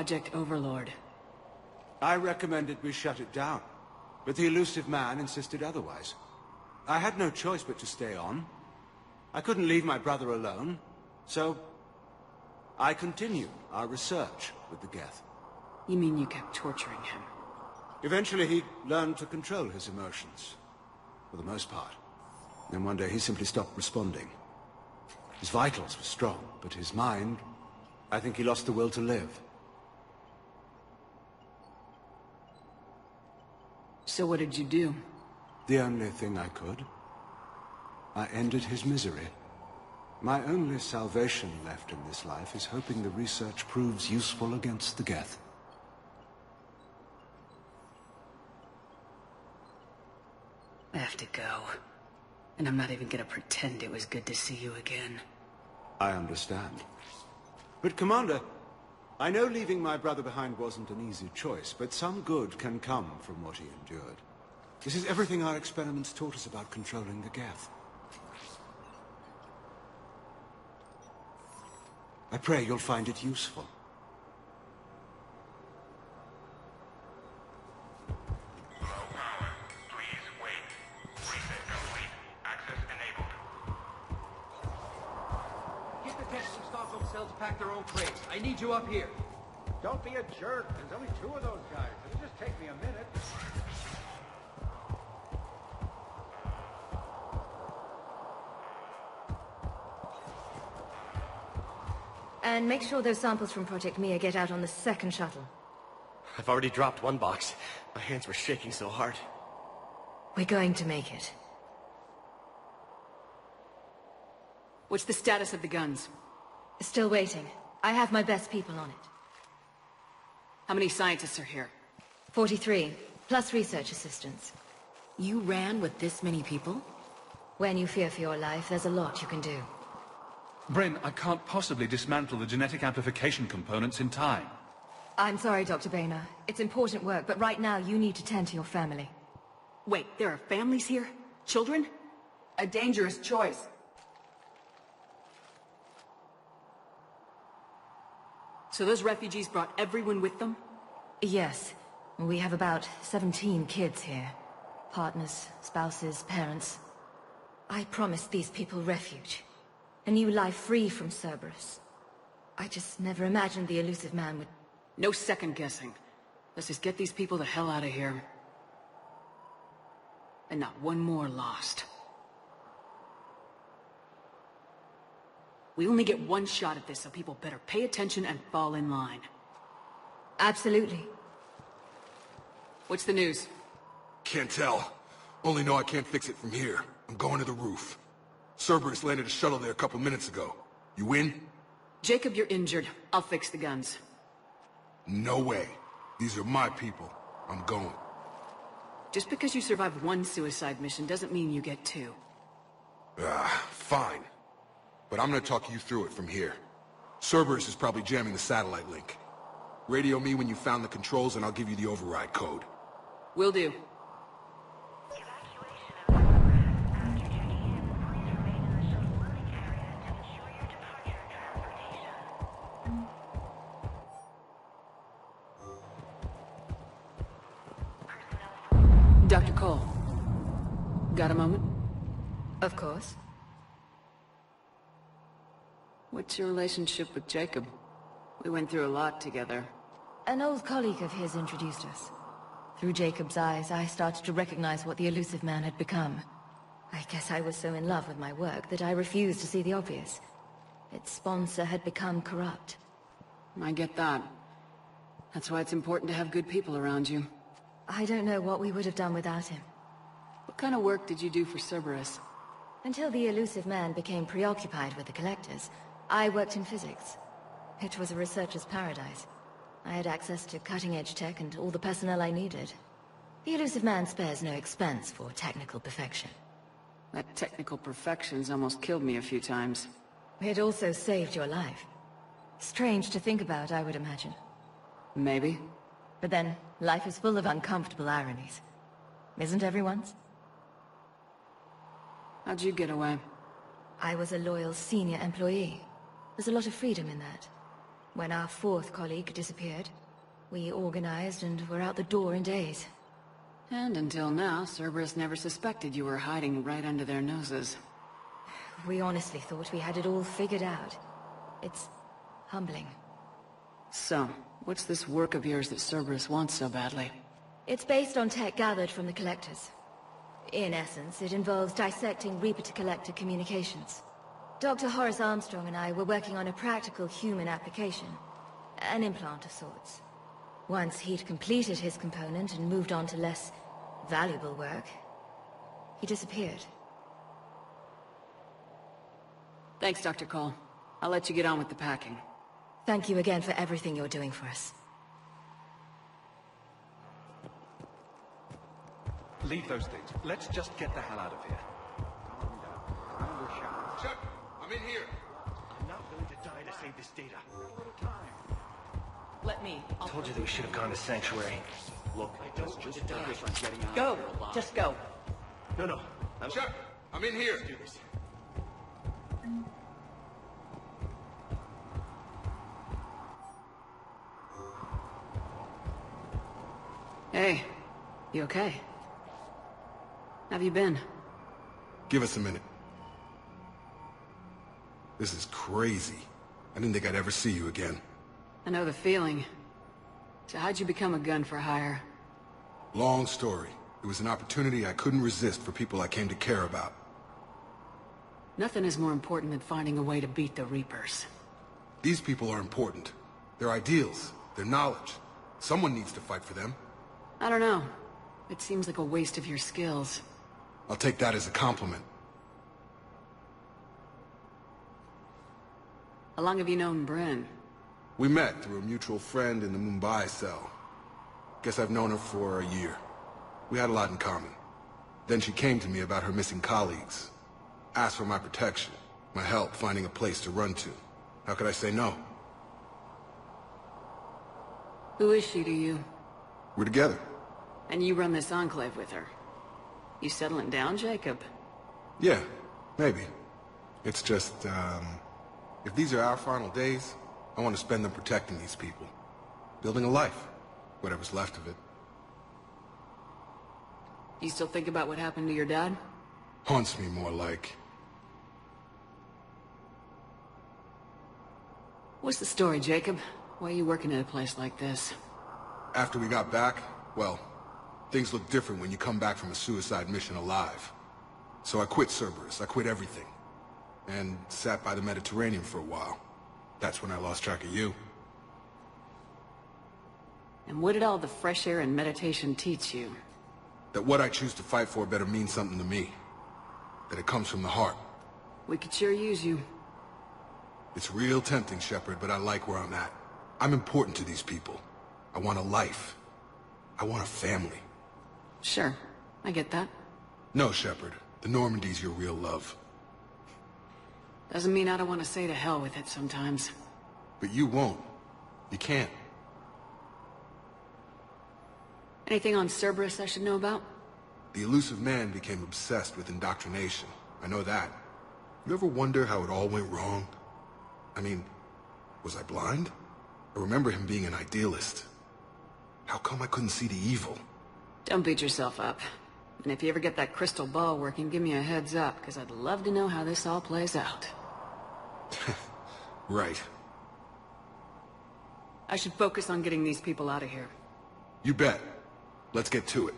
Project Overlord. I recommended we shut it down, but the elusive man insisted otherwise. I had no choice but to stay on. I couldn't leave my brother alone, so I continued our research with the Geth. You mean you kept torturing him? Eventually he learned to control his emotions, for the most part. Then one day he simply stopped responding. His vitals were strong, but his mind, I think he lost the will to live. So what did you do? The only thing I could. I ended his misery. My only salvation left in this life is hoping the research proves useful against the Geth. I have to go. And I'm not even gonna pretend it was good to see you again. I understand. But Commander, I know leaving my brother behind wasn't an easy choice, but some good can come from what he endured. This is everything our experiments taught us about controlling the Geth. I pray you'll find it useful. Low power. Please wait. Reset complete. Access enabled. Get the Geth some Stockholm cells to pack their own crates. I need you up here. Don't be a jerk. There's only 2 of those guys. It'll just take me a minute. And make sure those samples from Project Mia get out on the second shuttle. I've already dropped one box. My hands were shaking so hard. We're going to make it. What's the status of the guns? Still waiting. I have my best people on it. How many scientists are here? 43, plus research assistants. You ran with this many people? When you fear for your life, there's a lot you can do. Bryn, I can't possibly dismantle the genetic amplification components in time. I'm sorry, Dr. Boehner. It's important work, but right now you need to tend to your family. Wait, there are families here? Children? A dangerous choice. So those refugees brought everyone with them? Yes. We have about 17 kids here. Partners, spouses, parents. I promised these people refuge. A new life free from Cerberus. I just never imagined the elusive man would... No second guessing. Let's just get these people the hell out of here. And not one more lost. We only get one shot at this, so people better pay attention and fall in line. Absolutely. What's the news? Can't tell. Only know I can't fix it from here. I'm going to the roof. Cerberus landed a shuttle there a couple minutes ago. You win? Jacob, you're injured. I'll fix the guns. No way. These are my people. I'm going. Just because you survived one suicide mission doesn't mean you get 2. Fine. But I'm gonna talk you through it from here. Cerberus is probably jamming the satellite link. Radio me when you found the controls and I'll give you the override code. Will do. Dr. Cole, got a moment? Of course. What's your relationship with Jacob? We went through a lot together. An old colleague of his introduced us. Through Jacob's eyes, I started to recognize what the elusive man had become. I guess I was so in love with my work that I refused to see the obvious. Its sponsor had become corrupt. I get that. That's why it's important to have good people around you. I don't know what we would have done without him. What kind of work did you do for Cerberus? Until the elusive man became preoccupied with the Collectors, I worked in physics. It was a researcher's paradise. I had access to cutting-edge tech and all the personnel I needed. The elusive man spares no expense for technical perfection. That technical perfection's almost killed me a few times. It also saved your life. Strange to think about, I would imagine. Maybe. But then, life is full of uncomfortable ironies. Isn't everyone's? How'd you get away? I was a loyal senior employee. There's a lot of freedom in that. When our fourth colleague disappeared, we organized and were out the door in days. And until now, Cerberus never suspected you were hiding right under their noses. We honestly thought we had it all figured out. It's humbling. So, what's this work of yours that Cerberus wants so badly? It's based on tech gathered from the Collectors. In essence, it involves dissecting Reaper-to-Collector communications. Dr. Horace Armstrong and I were working on a practical human application. An implant of sorts. Once he'd completed his component and moved on to less valuable work, he disappeared. Thanks, Dr. Cole. I'll let you get on with the packing. Thank you again for everything you're doing for us. Leave those things. Let's just get the hell out of here. Commander Shepard. Shepard, I'm in here. I'm not willing to die to save this data. Let me. Told you that we should have gone to Sanctuary. Look, I don't want to die. Go! Just go. No. Shepard, I'm in here. Let's do this. Hey, you okay? Have you been? Give us a minute. This is crazy. I didn't think I'd ever see you again. I know the feeling. So how'd you become a gun for hire? Long story. It was an opportunity I couldn't resist for people I came to care about. Nothing is more important than finding a way to beat the Reapers. These people are important. Their ideals, their knowledge. Someone needs to fight for them. I don't know. It seems like a waste of your skills. I'll take that as a compliment. How long have you known Bryn? We met through a mutual friend in the Mumbai cell. Guess I've known her for a year. We had a lot in common. Then she came to me about her missing colleagues. Asked for my protection, my help finding a place to run to. How could I say no? Who is she to you? We're together. And you run this enclave with her? You settling down, Jacob? Yeah, maybe. It's just, if these are our final days, I want to spend them protecting these people. Building a life. Whatever's left of it. You still think about what happened to your dad? Haunts me more like. What's the story, Jacob? Why are you working at a place like this? After we got back, well, things look different when you come back from a suicide mission alive. So I quit Cerberus, I quit everything. And sat by the Mediterranean for a while. That's when I lost track of you. And what did all the fresh air and meditation teach you? That what I choose to fight for better mean something to me. That it comes from the heart. We could sure use you. It's real tempting, Shepard, but I like where I'm at. I'm important to these people. I want a life. I want a family. Sure, I get that. No, Shepard. The Normandy's your real love. Doesn't mean I don't want to say to hell with it sometimes. But you won't. You can't. Anything on Cerberus I should know about? The elusive man became obsessed with indoctrination. I know that. You ever wonder how it all went wrong? I mean, was I blind? I remember him being an idealist. How come I couldn't see the evil? Don't beat yourself up. And if you ever get that crystal ball working, give me a heads up, because I'd love to know how this all plays out. Right. I should focus on getting these people out of here. You bet. Let's get to it.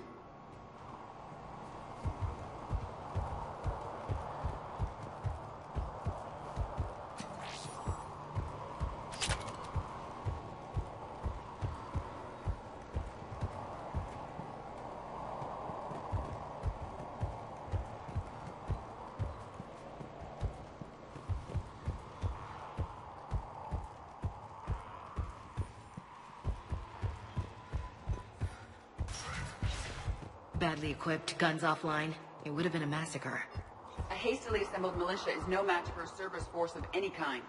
Badly equipped, guns offline. It would have been a massacre. A hastily assembled militia is no match for a Cerberus force of any kind.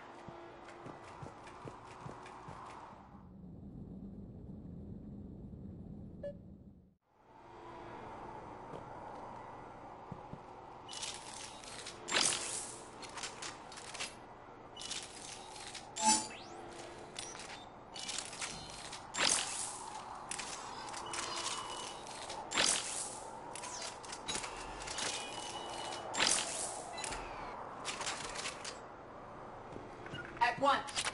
once.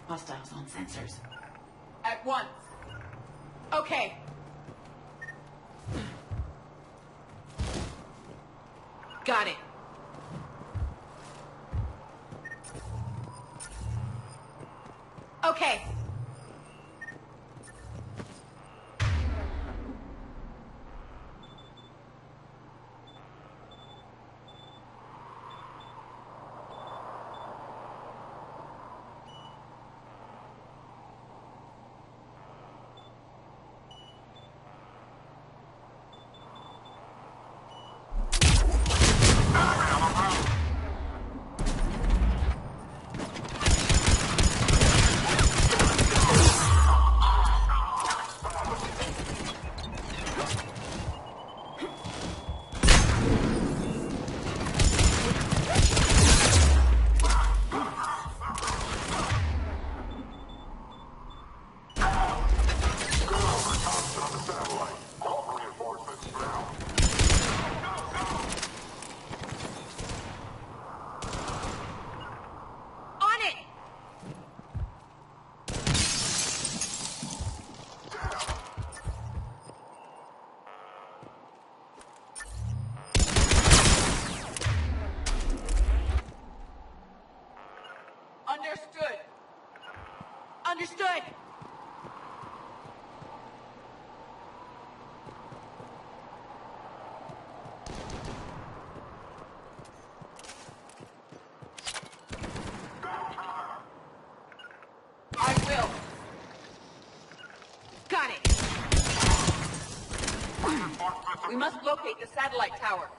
Hostiles on sensors. At once. Okay. Got it. Okay. Understood. Understood. I will. Got it. We must locate the satellite tower.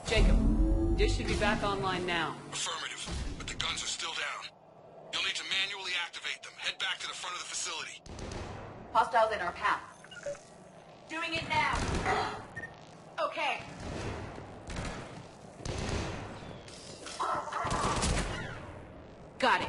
Jacob, dish should be back online now. Affirmative, but the guns are still down. You'll need to manually activate them. Head back to the front of the facility. Hostiles in our path. Doing it now. Okay. Got it.